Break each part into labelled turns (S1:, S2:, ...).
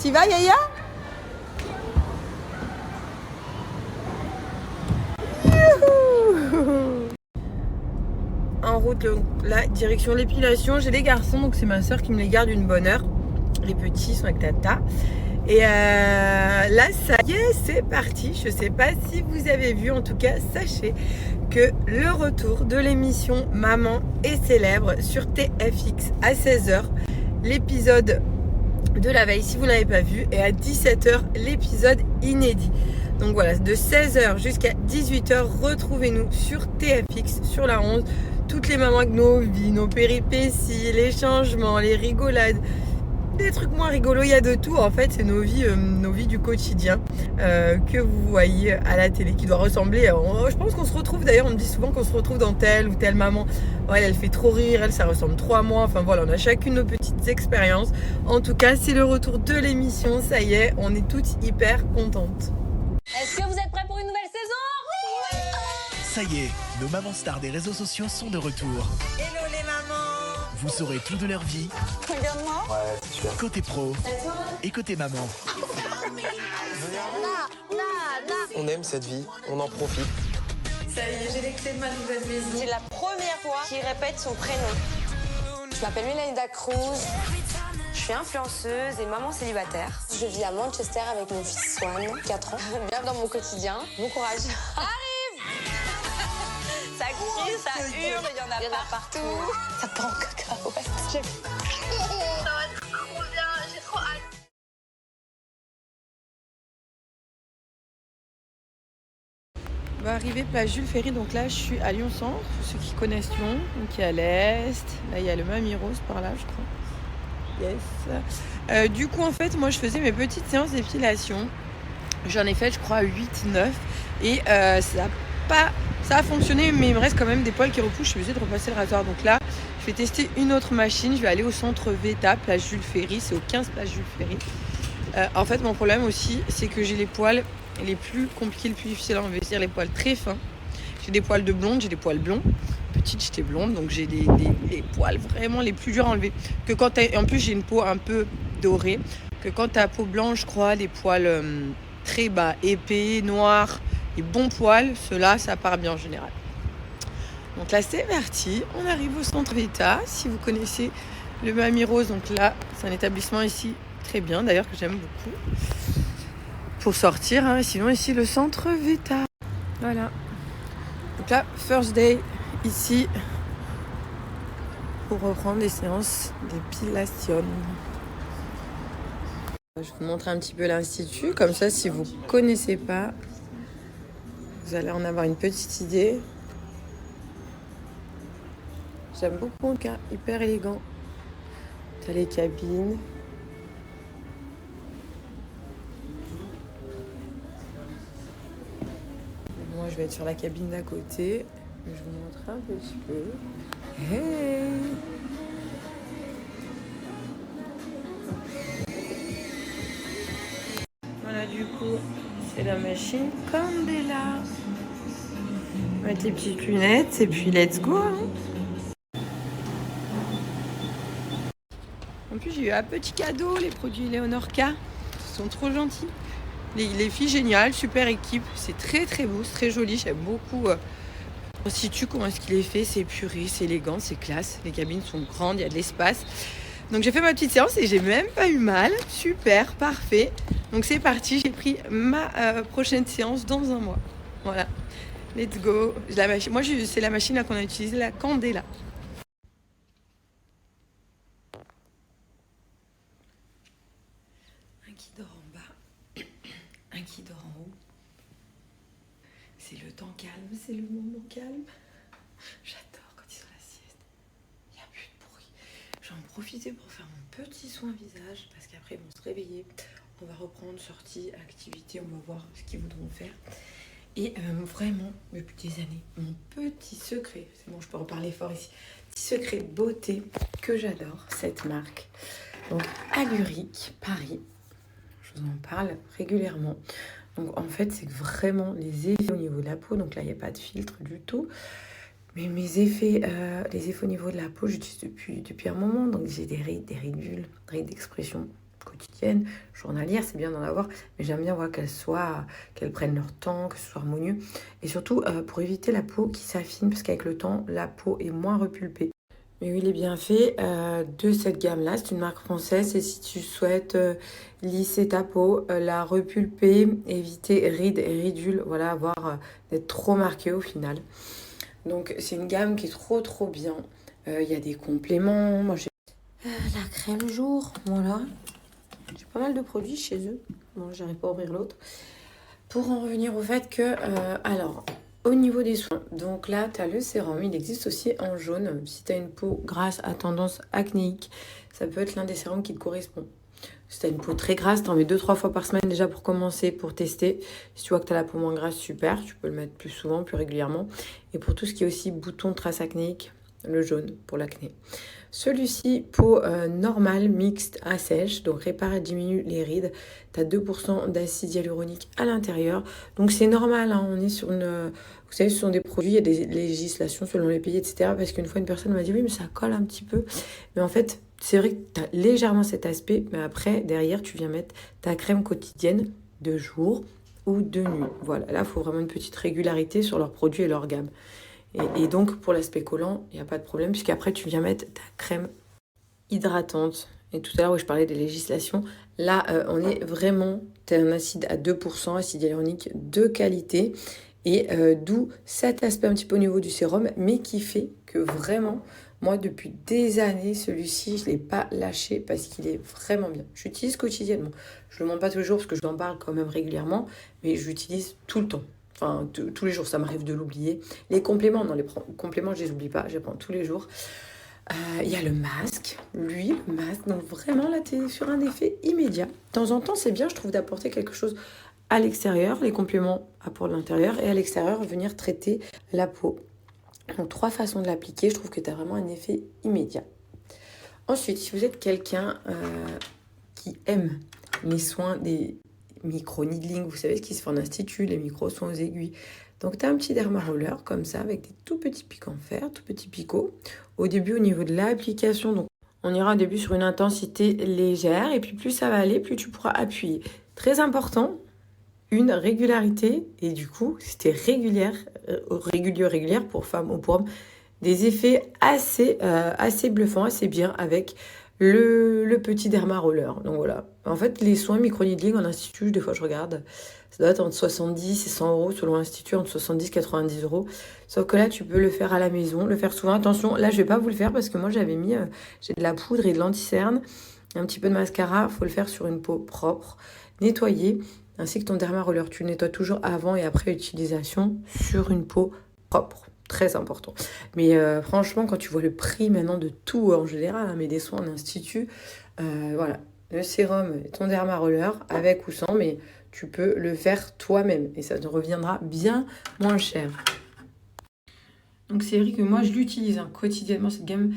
S1: T'y vas, Yaya? Youhou! En route, là, direction l'épilation. J'ai les garçons, donc c'est ma soeur qui me les garde une bonne heure. Les petits sont avec Tata. Et là, ça y est, c'est parti. Je sais pas si vous avez vu, en tout cas, sachez que le retour de l'émission Maman est célèbre sur TFX à 16h. L'épisode de la veille, si vous ne l'avez pas vu, et à 17h, l'épisode inédit. Donc voilà, de 16h jusqu'à 18h, retrouvez-nous sur TFX, sur la 11. Toutes les mamans avec nos vies, nos péripéties, les changements, les rigolades, des trucs moins rigolos, il y a de tout. En fait, c'est nos vies du quotidien que vous voyez à la télé, qui doit ressembler. Je pense qu'on se retrouve, d'ailleurs, on me dit souvent qu'on se retrouve dans telle ou telle maman. Ouais, elle fait trop rire, elle, ça ressemble trop à moi. Enfin voilà, on a chacune nos petites expériences. En tout cas, c'est le retour de l'émission. Ça y est, on est toutes hyper contentes.
S2: Est-ce que vous êtes prêts pour une nouvelle saison? Oui!
S3: Ça y est, nos mamans stars des réseaux sociaux sont de retour.
S1: Hello les mamans!
S3: Vous saurez tout de leur vie.
S2: Regarde-moi.
S3: Ouais, c'est sûr. Côté pro et côté maman.
S4: On aime cette vie, on en profite.
S1: Ça y est, j'ai les clés de ma nouvelle maison.
S2: C'est la première fois qu'il répète son prénom. Je m'appelle Mélanie Cruz. Je suis influenceuse et maman célibataire. Je vis à Manchester avec mon fils Swan, 4 ans. Bienvenue dans mon quotidien. Bon courage. Arrive! Ça crie, ça hurle, il y en a partout. Ça part en cacahuète. Ça va être trop bien, j'ai trop hâte.
S1: On va arriver place Jules Ferry, donc là je suis à Lyon Centre, pour ceux qui connaissent Lyon, donc il y a l'Est, là il y a le Mamie Rose par là je crois. Yes. Du coup en fait moi je faisais mes petites séances d'épilation, j'en ai fait je crois 8-9 et ça a fonctionné, mais il me reste quand même des poils qui repoussent, je suis obligée de repasser le rasoir. Donc là je vais tester une autre machine, je vais aller au centre Veta, place Jules Ferry, c'est au 15 place Jules Ferry. En fait mon problème aussi c'est que j'ai les poils les plus compliqués, les plus difficiles à enlever, c'est-à-dire les poils très fins. J'ai des poils de blonde, j'ai des poils blonds. Petite, j'étais blonde, donc j'ai des poils vraiment les plus durs à enlever. Que quand en plus, j'ai une peau un peu dorée. Que quand t'as peau blanche, je crois, des poils très bas, épais, noirs, et bons poils, ceux-là, ça part bien en général. Donc là, c'est parti. On arrive au centre Veta. Si vous connaissez le Mamie Rose, donc là, c'est un établissement ici très bien, d'ailleurs, que j'aime beaucoup. Pour sortir, hein. Sinon ici le centre Veta. Voilà. Donc là, first day ici pour reprendre les séances d'épilation. Je vous montre un petit peu l'institut, comme ça si vous connaissez pas, vous allez en avoir une petite idée. J'aime beaucoup, en tout cas, hyper élégant. T'as les cabines. Moi, je vais être sur la cabine d'à côté. Je vous montre un petit peu. Hey! Voilà, du coup, c'est la machine Candela. On va mettre les petites lunettes et puis let's go. Hein. En plus, j'ai eu un petit cadeau, les produits Léonorca. Ils sont trop gentils. Les filles géniales, super équipe, c'est très très beau, c'est très joli, j'aime beaucoup. Institut, comment est-ce qu'il est fait, c'est épuré, c'est élégant, c'est classe, les cabines sont grandes, il y a de l'espace. Donc j'ai fait ma petite séance et j'ai même pas eu mal, super, parfait. Donc c'est parti, j'ai pris ma prochaine séance dans un mois. Voilà, let's go. Moi c'est la machine là qu'on a utilisée, la Candela. Un qui dort en bas, un qui dort en haut. C'est le temps calme, c'est le moment calme. J'adore quand ils sont à la sieste. Il n'y a plus de bruit. Je vais en profiter pour faire mon petit soin visage parce qu'après ils vont se réveiller. On va reprendre sortie, activité, on va voir ce qu'ils voudront faire. Et vraiment, depuis des années, mon petit secret, c'est bon, je peux reparler fort ici, petit secret beauté que j'adore, cette marque. Donc, Alluric, Paris. Je vous en parle régulièrement. Donc en fait, c'est vraiment les effets au niveau de la peau. Donc là, il n'y a pas de filtre du tout. Mais mes effets, les effets au niveau de la peau, j'utilise depuis un moment. Donc j'ai des rides bulles, rides d'expression quotidienne. quotidienne, journalière, c'est bien d'en avoir, mais j'aime bien voir qu'elles prennent leur temps, que ce soit harmonieux. Et surtout, pour éviter la peau qui s'affine, parce qu'avec le temps, la peau est moins repulpée. Mais oui, les bienfaits de cette gamme-là, c'est une marque française et si tu souhaites lisser ta peau, la repulper, éviter rides et ridules, voilà, avoir d'être trop marquée au final. Donc c'est une gamme qui est trop bien. Il y a des compléments, moi j'ai la crème jour, voilà. J'ai pas mal de produits chez eux. Bon, j'arrive pas à ouvrir l'autre. Pour en revenir au fait que, alors... Au niveau des soins, donc là, tu as le sérum. Il existe aussi en jaune. Si tu as une peau grasse à tendance acnéique, ça peut être l'un des sérums qui te correspond. Si tu as une peau très grasse, tu en mets 2-3 fois par semaine déjà pour commencer, pour tester. Si tu vois que tu as la peau moins grasse, super. Tu peux le mettre plus souvent, plus régulièrement. Et pour tout ce qui est aussi boutons, traces acnéiques, le jaune pour l'acné. Celui-ci, peau normale, mixte à sèche, donc répare et diminue les rides. Tu as 2% d'acide hyaluronique à l'intérieur. Donc c'est normal, hein, on est sur une... Vous savez, ce sont des produits, il y a des législations selon les pays, etc. Parce qu'une fois, une personne m'a dit, oui, mais ça colle un petit peu. Mais en fait, c'est vrai que tu as légèrement cet aspect, mais après, derrière, tu viens mettre ta crème quotidienne de jour ou de nuit. Voilà, là, il faut vraiment une petite régularité sur leurs produits et leur gamme. Et donc, pour l'aspect collant, il n'y a pas de problème, puisqu'après, tu viens mettre ta crème hydratante. Et tout à l'heure, où je parlais des législations, là, on est vraiment... Tu as un acide à 2%, acide hyaluronique de qualité. Et d'où cet aspect un petit peu au niveau du sérum, mais qui fait que vraiment, moi, depuis des années, celui-ci, je ne l'ai pas lâché parce qu'il est vraiment bien. J'utilise quotidiennement. Je ne le montre pas tous les jours parce que je t'en parle quand même régulièrement, mais je l'utilise tout le temps. Enfin, tous les jours, ça m'arrive de l'oublier. Les compléments, non, les compléments, je ne les oublie pas, je les prends tous les jours. Il y a le masque, l'huile, le masque. Donc vraiment, là, tu es sur un effet immédiat. De temps en temps, c'est bien, je trouve, d'apporter quelque chose à l'extérieur, les compléments apportent l'intérieur, et à l'extérieur, venir traiter la peau. Donc 3 façons de l'appliquer, je trouve que tu as vraiment un effet immédiat. Ensuite, si vous êtes quelqu'un qui aime les soins des micro-needling, vous savez ce qui se fait en institut, les micro-soins aux aiguilles. Donc tu as un petit dermaroller comme ça, avec des tout petits pics en fer, tout petits picots. Au début, au niveau de l'application, donc on ira au début sur une intensité légère, et puis plus ça va aller, plus tu pourras appuyer. Très important, une régularité, et du coup, c'était régulière pour femmes ou pour hommes, des effets assez bluffants, assez bien avec le petit derma roller. Donc voilà. En fait, les soins micro-needling en institut, des fois je regarde, ça doit être entre 70 et 100 euros selon l'institut, entre 70 et 90 euros. Sauf que là, tu peux le faire à la maison, le faire souvent. Attention, là, je vais pas vous le faire parce que moi, j'avais mis, j'ai de la poudre et de l'anti-cerne, un petit peu de mascara. Il faut le faire sur une peau propre, nettoyée, ainsi que ton derma roller. Tu le nettoies toujours avant et après utilisation sur une peau propre. Très important. Mais franchement, quand tu vois le prix maintenant de tout en général, hein, mais des soins en institut, voilà, le sérum et ton derma roller, avec ou sans, mais tu peux le faire toi-même et ça te reviendra bien moins cher. Donc c'est vrai que moi je l'utilise quotidiennement cette gamme.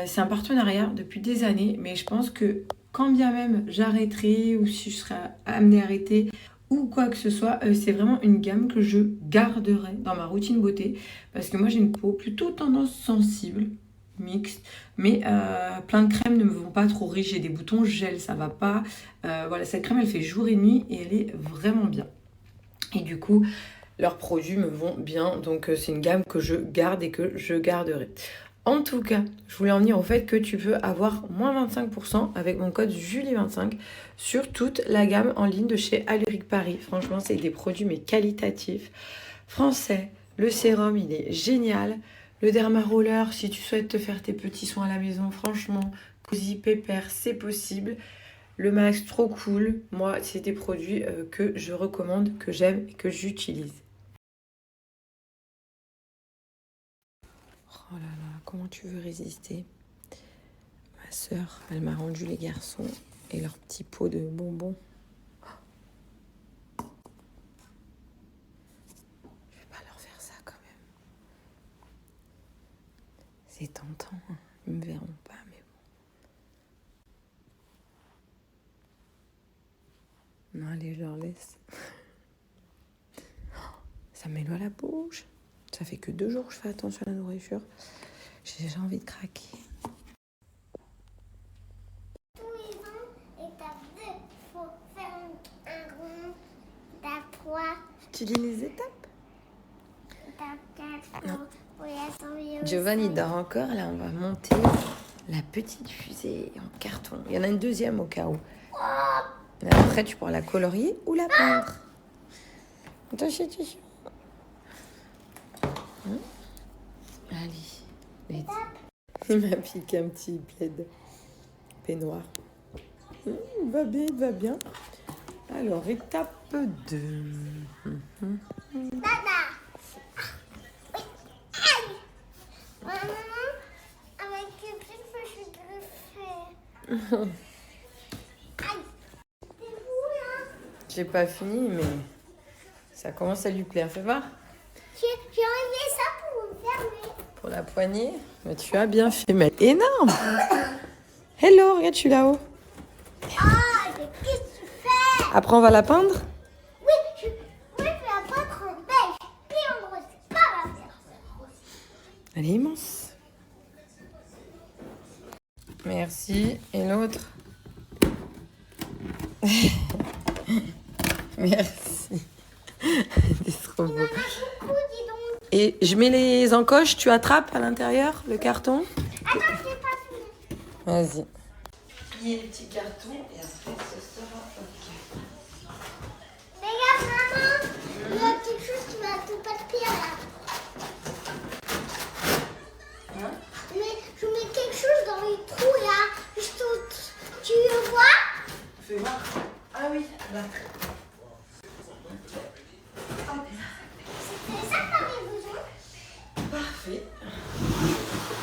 S1: C'est un partenariat depuis des années, mais je pense que quand bien même j'arrêterai ou si je serai amenée à arrêter ou quoi que ce soit, c'est vraiment une gamme que je garderai dans ma routine beauté parce que moi j'ai une peau plutôt tendance sensible, mixte, mais plein de crèmes ne me vont pas trop riches, j'ai des boutons gel, ça va pas. Voilà, cette crème elle fait jour et nuit et elle est vraiment bien. Et du coup, leurs produits me vont bien, donc c'est une gamme que je garde et que je garderai. En tout cas, je voulais en venir au fait que tu peux avoir moins 25% avec mon code Julie25 sur toute la gamme en ligne de chez Aluric Paris. Franchement, c'est des produits mais qualitatifs, français. Le sérum, il est génial. Le derma roller, si tu souhaites te faire tes petits soins à la maison, franchement, cosy, pépère, c'est possible. Le max, trop cool. Moi, c'est des produits que je recommande, que j'aime et que j'utilise. Oh là là, comment tu veux résister? Ma sœur, elle m'a rendu les garçons et leurs petits pots de bonbons. Je vais pas leur faire ça quand même. C'est tentant, hein. Ils me verront pas, mais bon. Non, allez, je leur laisse. Ça met l'eau à la bouche. Ça fait que 2 jours que je fais attention à la nourriture. J'ai déjà envie de craquer.
S5: Tous les ans, étape 2.
S1: Tu lis les étapes? Giovanni dort encore. Là, on va monter la petite fusée en carton. Il y en a une deuxième au cas où. Et après, tu pourras la colorier ou la peindre. Attention. Allez. Vite. Il m'a piqué un petit plaid peignoir. Il va bien. Alors, étape 2.
S5: Avec les petites je suis greffée.
S1: J'ai pas fini, mais ça commence à lui plaire. Fais voir.
S5: J'ai enlevé ça pour me fermer.
S1: Pour la poignée. Mais tu as bien fait, mais énorme. Hello, regarde, je suis là-haut.
S5: Ah, mais qu'est-ce que tu fais?
S1: Après, on va la peindre?
S5: Oui, je vais la peindre en beige. Puis en rose, c'est pas la faire.
S1: Elle est immense. Merci. Et l'autre? Merci. C'est trop beau.
S5: Beaucoup, dis donc.
S1: Et je mets les encoches, tu attrapes à l'intérieur le carton?
S5: Attends, je l'ai pas fini.
S1: Vas-y. Plier les petits cartons et après ce sera ok.
S5: Regarde, maman, il y a quelque chose qui m'a tout pas de pierre là.
S1: Hein?
S5: Mais je mets quelque chose dans les trous là. Juste tu le vois?
S1: Fais voir. Ah oui, là.
S5: C'est ça que t'avais besoin?
S1: Parfait.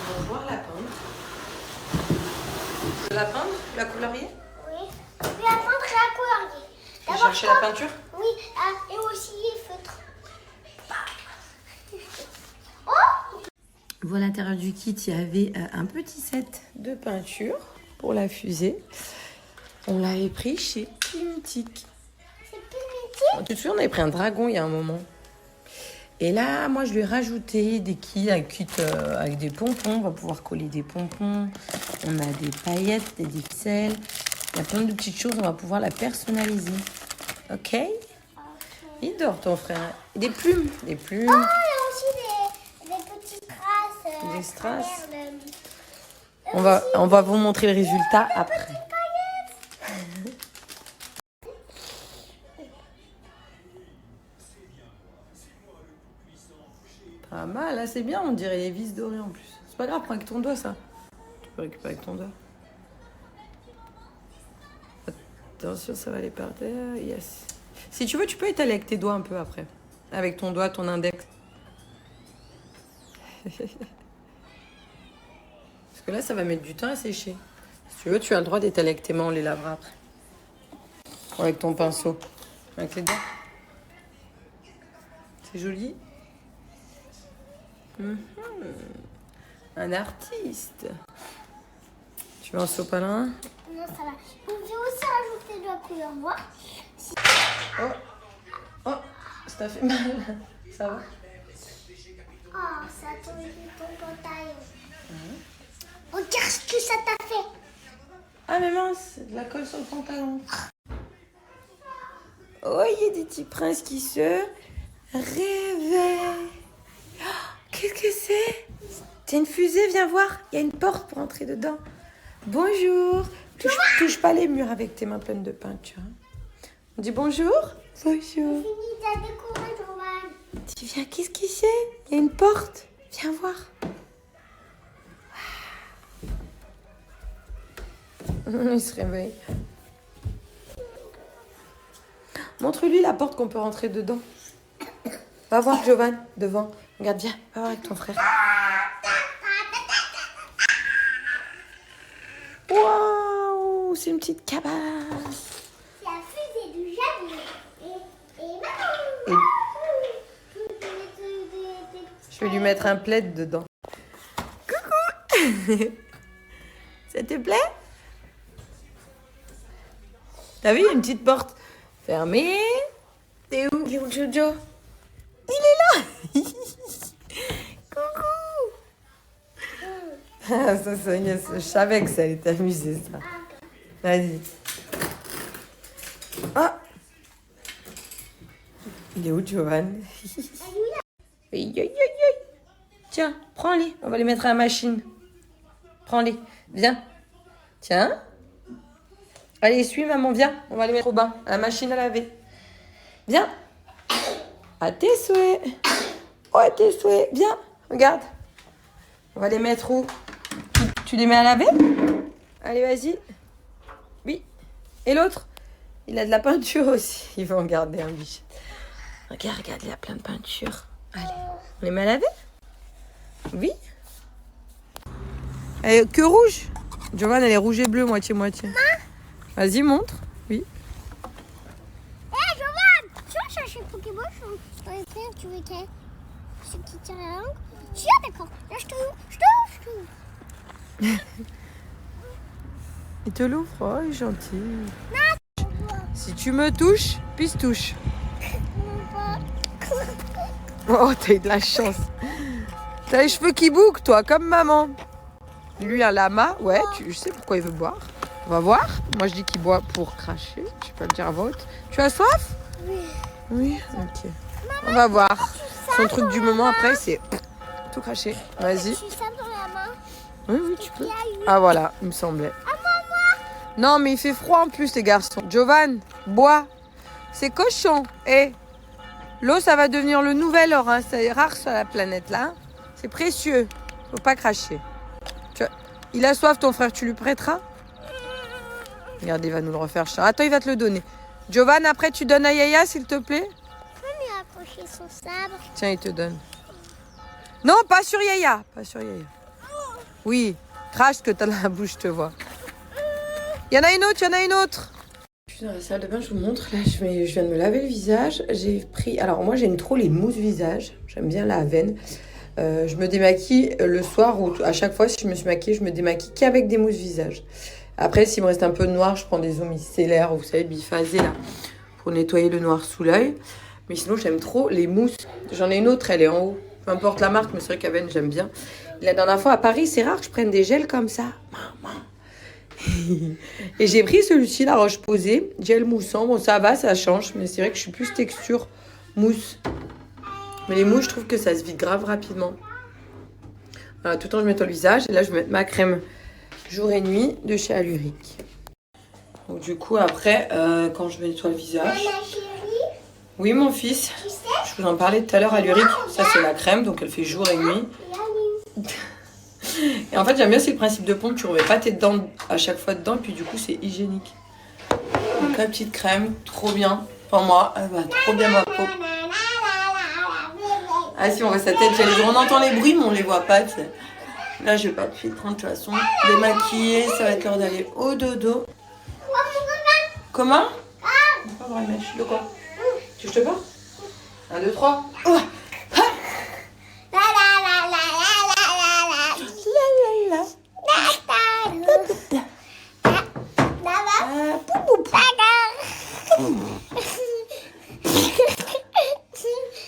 S1: On va voir la peindre. Tu veux la peindre? La colorier?
S5: Oui. Je vais apprendre à colorier.
S1: Tu veux chercher la peinture?
S5: Oui, et aussi les feutres. Oh!
S1: Voilà, à l'intérieur du kit, il y avait un petit set de peinture pour la fusée. On l'avait pris chez Pimitic.
S5: C'est plus
S1: Tu te souviens, on avait pris un dragon il y a un moment. Et là, moi, je lui ai rajouté des kits, un kit avec des pompons. On va pouvoir coller des pompons. On a des paillettes, des ficelles. Il y a plein de petites choses. On va pouvoir la personnaliser. Ok? Il dort, ton frère. Et des plumes. Des plumes.
S5: Oh, il y a aussi des petites strass.
S1: Des strass.
S5: à travers le-
S1: On va vous montrer le résultat après. Pas mal, là c'est bien, on dirait les vis dorées en plus. C'est pas grave, prends avec ton doigt ça. Tu peux récupérer avec ton doigt. Attention, ça va aller par terre. Yes. Si tu veux, tu peux étaler avec tes doigts un peu après. Avec ton doigt, ton index. Parce que là, ça va mettre du temps à sécher. Si tu veux, tu as le droit d'étaler avec tes mains, on les lavera après. Ou avec ton pinceau. Avec les doigts. C'est joli. Un artiste. Tu veux un sopalin?
S5: Non, ça va. Vous pouvez aussi rajouter de la couleur noire.
S1: Oh, ça t'a fait mal. Ça va?
S5: Oh, ça a tombé sur ton pantalon. Regarde ce que ça t'a fait.
S1: Ah mais mince, de la colle sur le pantalon. Oh, il y a des petits princes qui se réveillent. Oh, qu'est-ce que c'est? C'est une fusée, viens voir. Il y a une porte pour entrer dedans. Bonjour. Touche pas les murs avec tes mains pleines de peinture. On dit bonjour. Bonjour.
S5: Fini de décorer, Jovan.
S1: Tu viens, qu'est-ce que c'est? Il y a une porte. Viens voir. Il se réveille. Montre-lui la porte qu'on peut rentrer dedans. Va voir Giovanni, devant. Regarde, viens, va voir avec ton frère. Waouh, c'est une petite cabasse.
S5: C'est la fusée du Javier. Et maman.
S1: Je vais lui mettre un plaid dedans. Coucou. Ça te plaît? T'as vu, il y a une petite porte fermée. T'es où, Jojo? Il est là. Coucou. Ah, ça, je savais que ça allait t'amuser, ça. Vas-y. Ah. Il est où, Jovan? Aïe, aïe, aïe, aïe. Tiens, prends-les. On va les mettre à la machine. Prends-les. Viens. Tiens. Allez, suis maman, viens. On va les mettre au bain, à la machine à laver. Viens. À tes souhaits. Oh, à tes souhaits. Viens, regarde. On va les mettre où? Tu les mets à laver? Allez, vas-y. Oui. Et l'autre? Il a de la peinture aussi. Il va en garder un biche. Regarde, regarde, il a plein de peinture. Allez, on les met à laver? Oui. Elle est que rouge. Jovan, elle est rouge et bleue, moitié-moitié. Vas-y, montre. Oui.
S5: Hé, Jovan, tu vas chercher Pokémon dans les trains, tu veux qu'elle ce qui tire la langue? Tu es d'accord. Là, je t'ouvre.
S1: Il te l'ouvre. Oh, il est gentil. Si tu me touches, touche. Oh, t'as eu de la chance. T'as les cheveux qui bouclent, toi, comme maman. Lui, un lama. Ouais, je sais pourquoi il veut boire. On va voir. Moi, je dis qu'il boit pour cracher. Je peux le dire à voix haute. Tu as soif?
S5: Oui.
S1: Oui, ok. On va voir. Son truc du moment après, c'est tout cracher. Vas-y.
S5: Tu ça dans la main?
S1: Oui, oui, tu peux. Ah, voilà, il me semblait. Non, mais il fait froid en plus, les garçons. Jovan, bois. C'est cochon. Et l'eau, ça va devenir le nouvel or. Hein. C'est rare sur la planète, là. C'est précieux. Faut pas cracher. Il a soif, ton frère. Tu lui prêteras? Regarde, il va nous le refaire. Attends, il va te le donner. Jovan, après, tu donnes à Yaya, s'il te plaît?
S5: Tu peux lui accrocher son sabre?
S1: Tiens, il te donne. Non, pas sur Yaya. Pas sur Yaya. Oui, crache que t'as la bouche, je te vois. Il y en a une autre, il y en a une autre. Je suis dans la salle de bain, je vous montre. Là, je viens de me laver le visage. J'ai pris... Alors, moi, j'aime trop les mousses visage. J'aime bien la Avène. Je me démaquille le soir ou à chaque fois, si je me suis maquillée, je me démaquille qu'avec des mousses visage. Après, s'il me reste un peu de noir, je prends des eaux micellaires, vous savez, biphasées, là, pour nettoyer le noir sous l'œil. Mais sinon, j'aime trop les mousses. J'en ai une autre, elle est en haut. Peu importe la marque, mais c'est vrai qu'Avène, j'aime bien. La dernière fois, à Paris, c'est rare que je prenne des gels comme ça. Et j'ai pris celui-ci, la roche posée, gel moussant. Bon, ça va, ça change, mais c'est vrai que je suis plus texture mousse. Mais les mousses, je trouve que ça se vide grave rapidement. Voilà, tout le temps, je nettoie le visage. Et là, je vais mettre ma crème jour et nuit de chez Alluric. Donc, du coup, après, quand je me nettoie le visage... Oui, mon fils. Je vous en parlais tout à l'heure, Alluric. Ça, c'est la crème, donc elle fait jour et nuit. Et en fait, j'aime bien, c'est le principe de pompe. Tu ne remets pas tes dents à chaque fois dedans. Et puis, du coup, c'est hygiénique. Donc, la petite crème, trop bien. Pour moi, elle va trop bien ma peau. Ah si, on voit sa tête. On entend les bruits, mais on les voit pas. T'sais. Là, je vais pas de filtre de toute façon. Démaquiller, ça va être l'heure d'aller au dodo. Comment? On va pas voir une mèche. De quoi? Tu veux que je te parle? 1, 2, 3. Oh.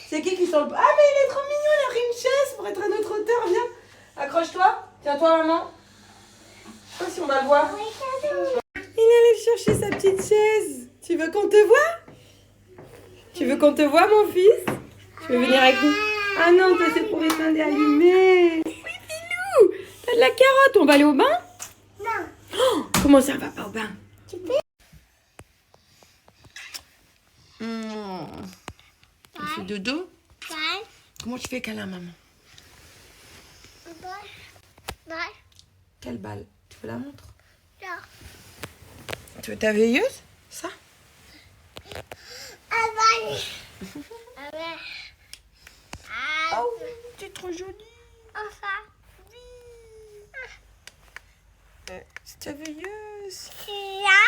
S1: C'est qui sur le... Ah mais il est trop mignon, il a pris une chaise pour être à notre hauteur, viens. Accroche-toi, tiens-toi maman. Je sais pas si on va le voir. Il est allé chercher sa petite chaise. Tu veux qu'on te voie? Tu veux qu'on te voie mon fils? Tu veux venir avec nous? Ah non, ça c'est pour éteindre et allumer. Oui Pilou, t'as de la carotte, on va aller au bain?
S5: Non.
S1: Oh, comment ça va pas au bain?
S5: Tu peux?
S1: Tu fais dodo?
S5: Ouais.
S1: Comment tu fais câlin, maman?
S5: Ouais.
S1: Quelle balle? Tu veux la montre?
S5: Non.
S1: Tu veux ta veilleuse? Ça? Oh, t'es trop jolie.
S5: Enfin.
S1: C'est ta veilleuse.
S5: Là.